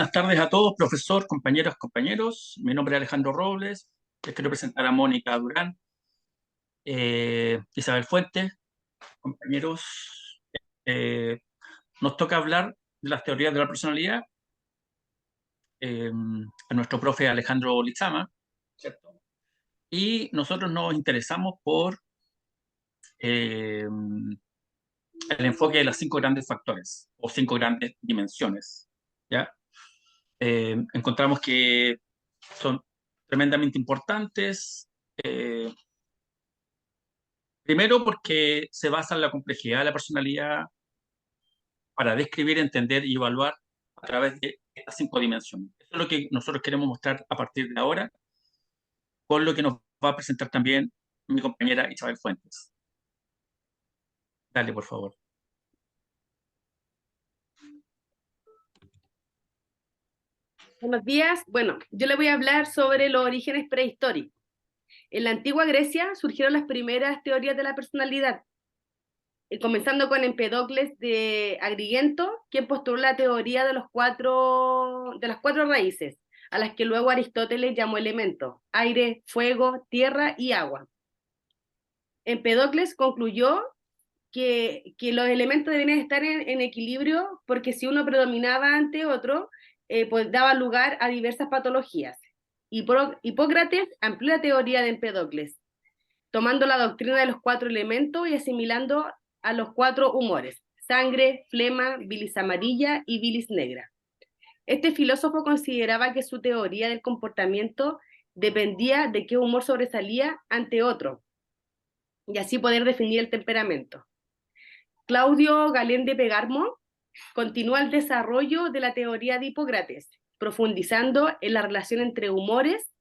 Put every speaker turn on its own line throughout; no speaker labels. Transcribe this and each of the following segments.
buenas tardes a todos, profesor, compañeras, compañeros. Mi nombre es Alejandro Robles. Les quiero presentar a Mónica Durán, Isabel Fuentes, compañeros. eh, Nos toca hablar de las teorías de la personalidad a nuestro profe Alejandro Lizama, ¿cierto? Y nosotros nos interesamos por eh, el enfoque de las 5 grandes factores o 5 grandes dimensiones, ¿ya? Encontramos que son tremendamente importantes. eh, Primero porque se basa en la complejidad de la personalidad para describir, entender y evaluar a través de estas 5 dimensiones. Eso es lo que nosotros queremos mostrar a partir de ahora, con lo que nos va a presentar también mi compañera Isabel Fuentes. Dale, por favor.
Buenos días. Bueno, yo le voy a hablar sobre los orígenes prehistóricos. En la antigua Grecia surgieron las primeras teorías de la personalidad, comenzando con Empedocles de Agrigento, quien postuló la teoría de las cuatro raíces, a las que luego Aristóteles llamó elementos: aire, fuego, tierra y agua. Empedocles concluyó que los elementos debían estar en equilibrio, porque si uno predominaba ante otro, pues daba lugar a diversas patologías. Hipócrates amplió la teoría de Empedocles, tomando la doctrina de los 4 elementos y asimilando a los 4 humores: sangre, flema, bilis amarilla y bilis negra. Este filósofo consideraba que su teoría del comportamiento dependía de qué humor sobresalía ante otro, y así poder definir el temperamento. Claudio Galén de Pegarmo continúa el desarrollo de la teoría de Hipócrates, profundizando en la relación entre humores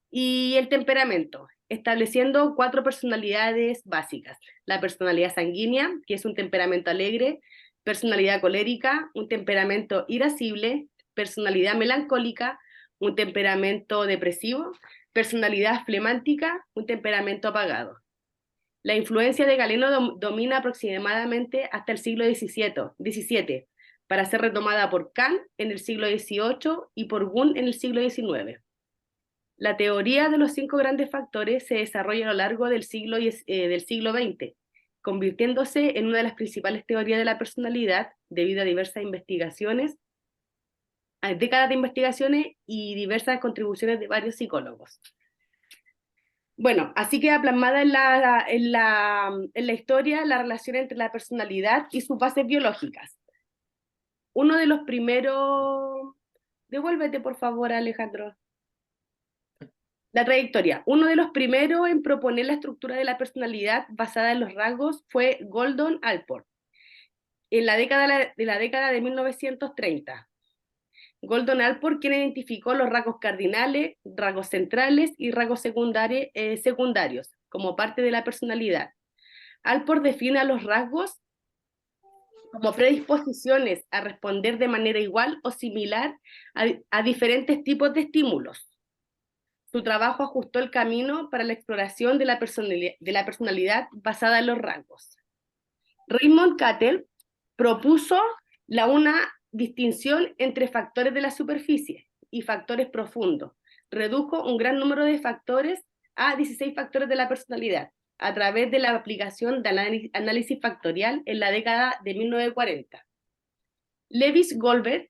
y el temperamento, estableciendo 4 personalidades básicas: la personalidad sanguínea, que es un temperamento alegre; personalidad colérica, un temperamento irascible; personalidad melancólica, un temperamento depresivo; personalidad flemática, un temperamento apagado. La influencia de Galeno domina aproximadamente hasta el siglo XVII, para ser retomada por Kant en el siglo XVIII y por Wundt en el siglo XIX. La teoría de los 5 grandes factores se desarrolla a lo largo del siglo XX, convirtiéndose en una de las principales teorías de la personalidad debido a décadas de investigaciones y diversas contribuciones de varios psicólogos. Bueno, así queda plasmada en la historia la relación entre la personalidad y sus bases biológicas. Uno de los primeros... Devuélvete, por favor, Alejandro. La trayectoria. Uno de los primeros en proponer la estructura de la personalidad basada en los rasgos fue Gordon Allport, en la década de 1930. Gordon Allport, quien identificó los rasgos cardinales, rasgos centrales y rasgos secundarios como parte de la personalidad. Allport define a los rasgos como predisposiciones a responder de manera igual o similar a diferentes tipos de estímulos. Su trabajo ajustó el camino para la exploración de la personalidad basada en los rasgos. Raymond Cattell propuso una distinción entre factores de la superficie y factores profundos. Redujo un gran número de factores a 16 factores de la personalidad a través de la aplicación de análisis factorial en la década de 1940. Lewis Goldberg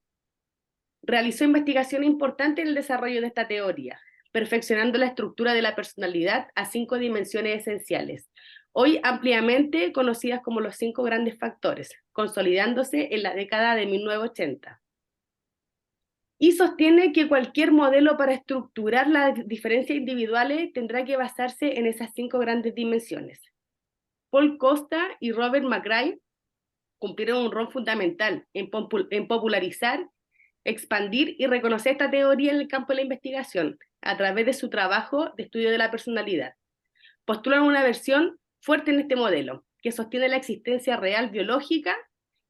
realizó investigación importante en el desarrollo de esta teoría, perfeccionando la estructura de la personalidad a 5 dimensiones esenciales, hoy ampliamente conocidas como los 5 grandes factores, consolidándose en la década de 1980. Y sostiene que cualquier modelo para estructurar las diferencias individuales tendrá que basarse en esas 5 grandes dimensiones. Paul Costa y Robert McRae cumplieron un rol fundamental en popularizar, expandir y reconocer esta teoría en el campo de la investigación a través de su trabajo de estudio de la personalidad. Postulan una versión fuerte en este modelo, que sostiene la existencia real biológica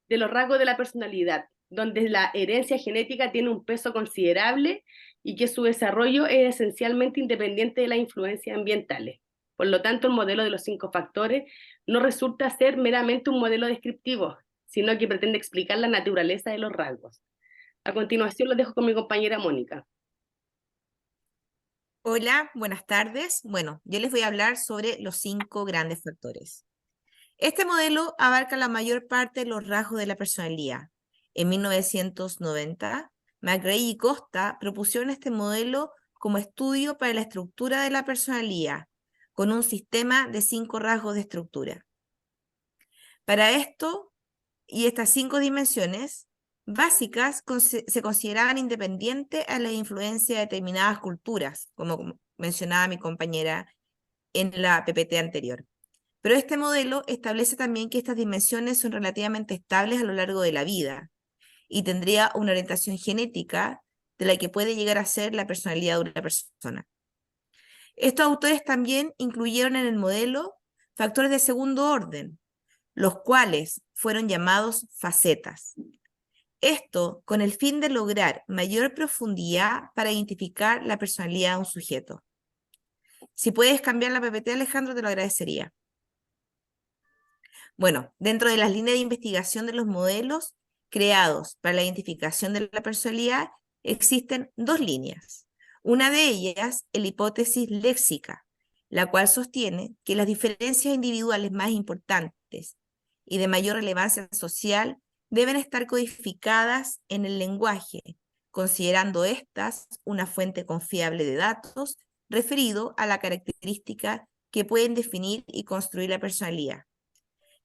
de los rasgos de la personalidad, donde la herencia genética tiene un peso considerable y que su desarrollo es esencialmente independiente de las influencias ambientales. Por lo tanto, el modelo de los 5 factores no resulta ser meramente un modelo descriptivo, sino que pretende explicar la naturaleza de los rasgos. A continuación los dejo con mi compañera Mónica.
Hola, buenas tardes. Bueno, yo les voy a hablar sobre los 5 grandes factores. Este modelo abarca la mayor parte de los rasgos de la personalidad. En 1990, McRae y Costa propusieron este modelo como estudio para la estructura de la personalidad, con un sistema de 5 rasgos de estructura. Para esto y estas 5 dimensiones básicas se consideraban independientes a la influencia de determinadas culturas, como mencionaba mi compañera en la PPT anterior. Pero este modelo establece también que estas dimensiones son relativamente estables a lo largo de la vida y tendría una orientación genética de la que puede llegar a ser la personalidad de una persona. Estos autores también incluyeron en el modelo factores de segundo orden, los cuales fueron llamados facetas. Esto con el fin de lograr mayor profundidad para identificar la personalidad de un sujeto. Si puedes cambiar la PPT, Alejandro, te lo agradecería. Bueno, dentro de las líneas de investigación de los modelos creados para la identificación de la personalidad, existen 2 líneas. Una de ellas es la hipótesis léxica, la cual sostiene que las diferencias individuales más importantes y de mayor relevancia social deben estar codificadas en el lenguaje, considerando estas una fuente confiable de datos referido a la característica que pueden definir y construir la personalidad.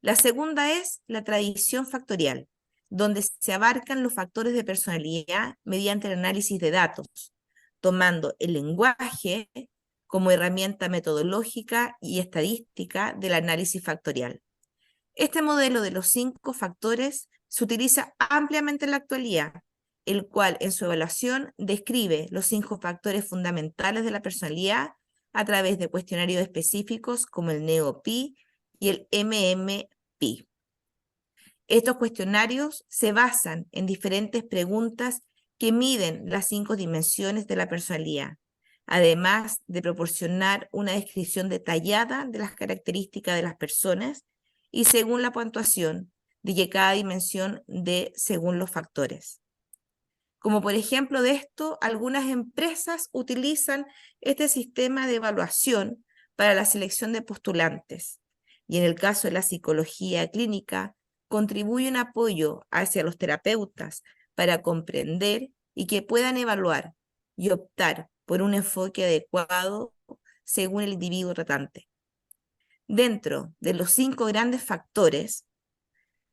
La segunda es la tradición factorial, donde se abarcan los factores de personalidad mediante el análisis de datos, tomando el lenguaje como herramienta metodológica y estadística del análisis factorial. Este modelo de los 5 factores se utiliza ampliamente en la actualidad, el cual en su evaluación describe los 5 factores fundamentales de la personalidad a través de cuestionarios específicos como el NEO-PI y el MMPI. Estos cuestionarios se basan en diferentes preguntas que miden las 5 dimensiones de la personalidad, además de proporcionar una descripción detallada de las características de las personas y según la puntuación de cada dimensión según los factores. Como por ejemplo de esto, algunas empresas utilizan este sistema de evaluación para la selección de postulantes. Y en el caso de la psicología clínica, contribuye un apoyo hacia los terapeutas para comprender y que puedan evaluar y optar por un enfoque adecuado según el individuo tratante. Dentro de los 5 grandes factores,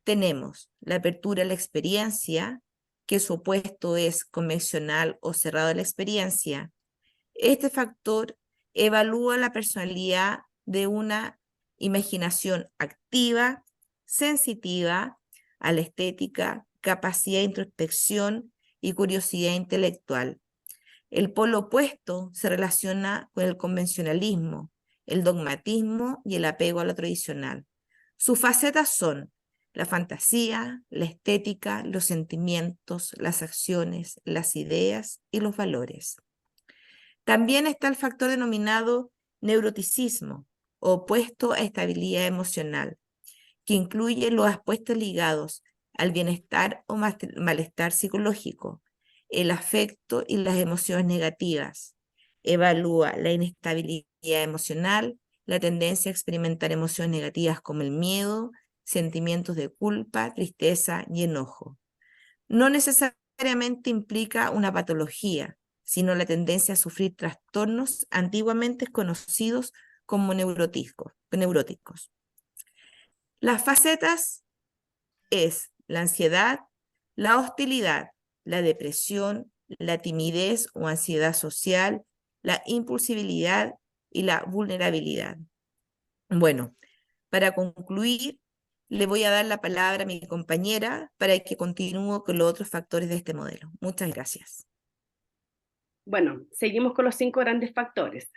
tenemos la apertura a la experiencia, que su opuesto es convencional o cerrado a la experiencia. Este factor evalúa la personalidad de una imaginación activa, sensitiva a la estética, capacidad de introspección y curiosidad intelectual. El polo opuesto se relaciona con el convencionalismo, el dogmatismo y el apego a lo tradicional. Sus facetas son la fantasía, la estética, los sentimientos, las acciones, las ideas y los valores. También está el factor denominado neuroticismo, opuesto a estabilidad emocional, que incluye los aspectos ligados al bienestar o malestar psicológico, el afecto y las emociones negativas. Evalúa la inestabilidad emocional, la tendencia a experimentar emociones negativas como el miedo, sentimientos de culpa, tristeza y enojo. No necesariamente implica una patología, sino la tendencia a sufrir trastornos antiguamente conocidos como neuróticos. Las facetas es la ansiedad, la hostilidad, la depresión, la timidez o ansiedad social, la impulsibilidad y la vulnerabilidad. Bueno, para concluir, le voy a dar la palabra a mi compañera para que continúe con los otros factores de este modelo. Muchas gracias.
Bueno, seguimos con los 5 grandes factores.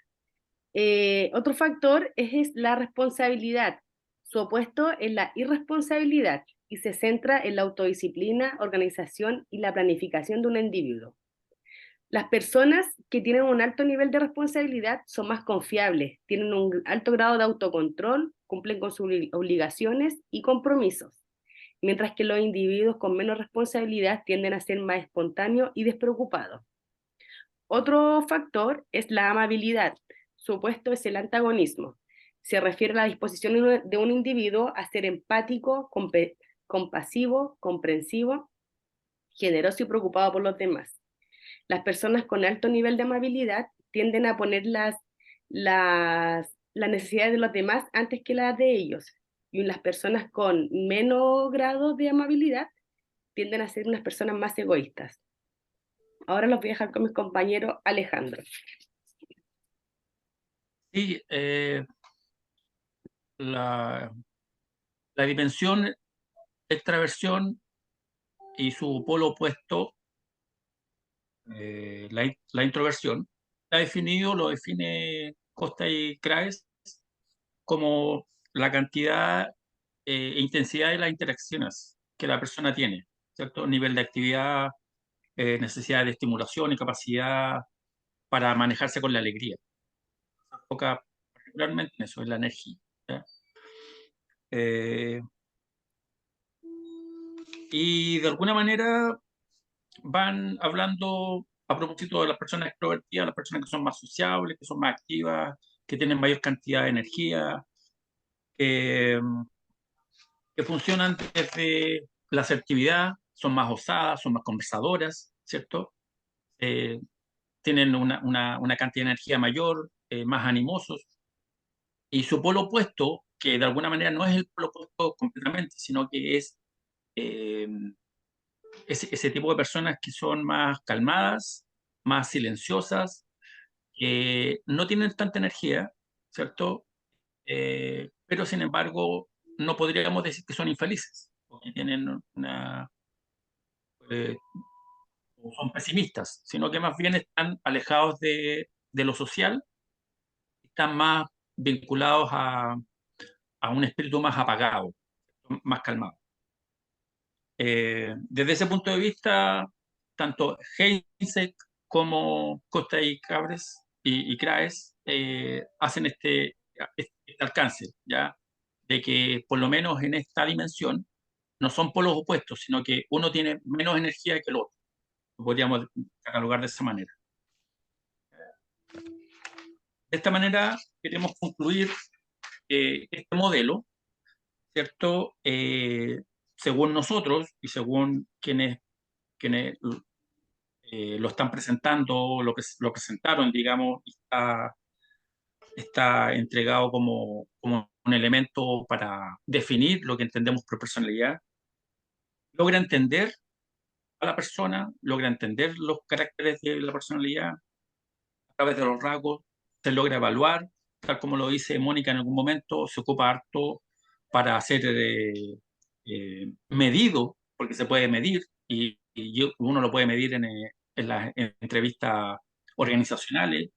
Otro factor es la responsabilidad. Su opuesto es la irresponsabilidad y se centra en la autodisciplina, organización y la planificación de un individuo. Las personas que tienen un alto nivel de responsabilidad son más confiables, tienen un alto grado de autocontrol, cumplen con sus obligaciones y compromisos. mientras que los individuos con menos responsabilidad tienden a ser más espontáneos y despreocupados. Otro factor es la amabilidad. Su opuesto es el antagonismo. Se refiere a la disposición de un individuo a ser empático, compasivo, comprensivo, generoso y preocupado por los demás. Las personas con alto nivel de amabilidad tienden a poner las necesidades de los demás antes que las de ellos. Y las personas con menos grado de amabilidad tienden a ser unas personas más egoístas. Ahora los voy a dejar con mis compañeros Alejandro.
Sí, la dimensión extraversión y su polo opuesto, la introversión, lo define Costa y Craes como la cantidad e intensidad de las interacciones que la persona tiene, ¿cierto? Nivel de actividad, necesidad de estimulación y capacidad para manejarse con la alegría. Se enfoca particularmente en eso, en la energía. ¿Ya? Y de alguna manera van hablando a propósito de las personas extrovertidas, las personas que son más sociables, que son más activas, que tienen mayor cantidad de energía, que, que funcionan desde la asertividad, son más osadas, son más conversadoras, ¿cierto? Eh, Tienen una cantidad de energía mayor, más animosos. Y su polo opuesto, que de alguna manera no es el polo opuesto completamente, sino que es eh, ese tipo de personas que son más calmadas, más silenciosas, que no tienen tanta energía, ¿cierto? Pero sin embargo, no podríamos decir que son infelices, porque tienen eh, o son pesimistas, sino que más bien están alejados de lo social, están más vinculados a un espíritu más apagado, más calmado. Desde ese punto de vista, tanto Heinze como Costa y Cabres y Craes hacen este alcance, ¿ya? De que por lo menos en esta dimensión no son polos opuestos, sino que uno tiene menos energía que el otro. Lo podríamos catalogar de esa manera. De esta manera queremos concluir este modelo, ¿cierto? Según nosotros y según quienes lo están presentando, lo presentaron, digamos, y está entregado como un elemento para definir lo que entendemos por personalidad, logra entender a la persona, logra entender los caracteres de la personalidad a través de los rasgos, se logra evaluar, tal como lo dice Mónica en algún momento, se ocupa harto para ser medido, porque se puede medir y uno lo puede medir en las entrevistas organizacionales,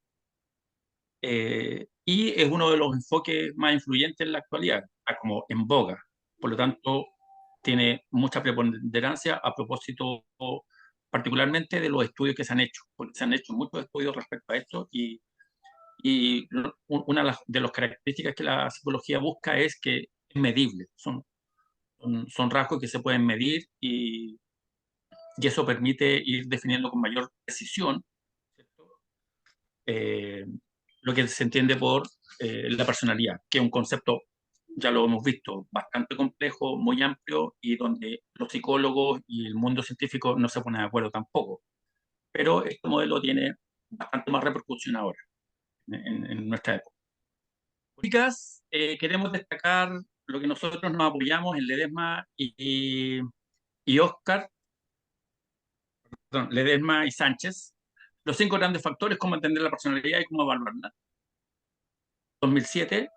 y es uno de los enfoques más influyentes en la actualidad, está como en boga. Por lo tanto, tiene mucha preponderancia a propósito particularmente de los estudios que se han hecho, porque se han hecho muchos estudios respecto a esto y una de las características que la psicología busca es que es medible, son rasgos que se pueden medir y eso permite ir definiendo con mayor precisión, ¿cierto? Eh, lo que se entiende por la personalidad, que es un concepto, ya lo hemos visto, bastante complejo, muy amplio y donde los psicólogos y el mundo científico no se ponen de acuerdo tampoco. Pero este modelo tiene bastante más repercusión ahora, en nuestra época. Políticas, queremos destacar lo que nosotros nos apoyamos en Ledesma y Oscar, perdón, Ledesma y Sánchez, los 5 grandes factores, cómo entender la personalidad y cómo evaluarla. 2007,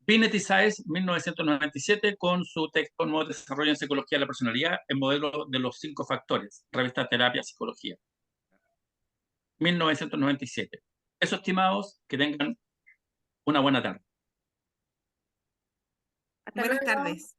Binet y Sáez, 1997, con su texto Nuevo Desarrollo en Psicología de la Personalidad, el modelo de los 5 factores, revista Terapia Psicología, 1997. Eso, estimados, que tengan una buena tarde.
Hasta
Buenas
luego.
tardes.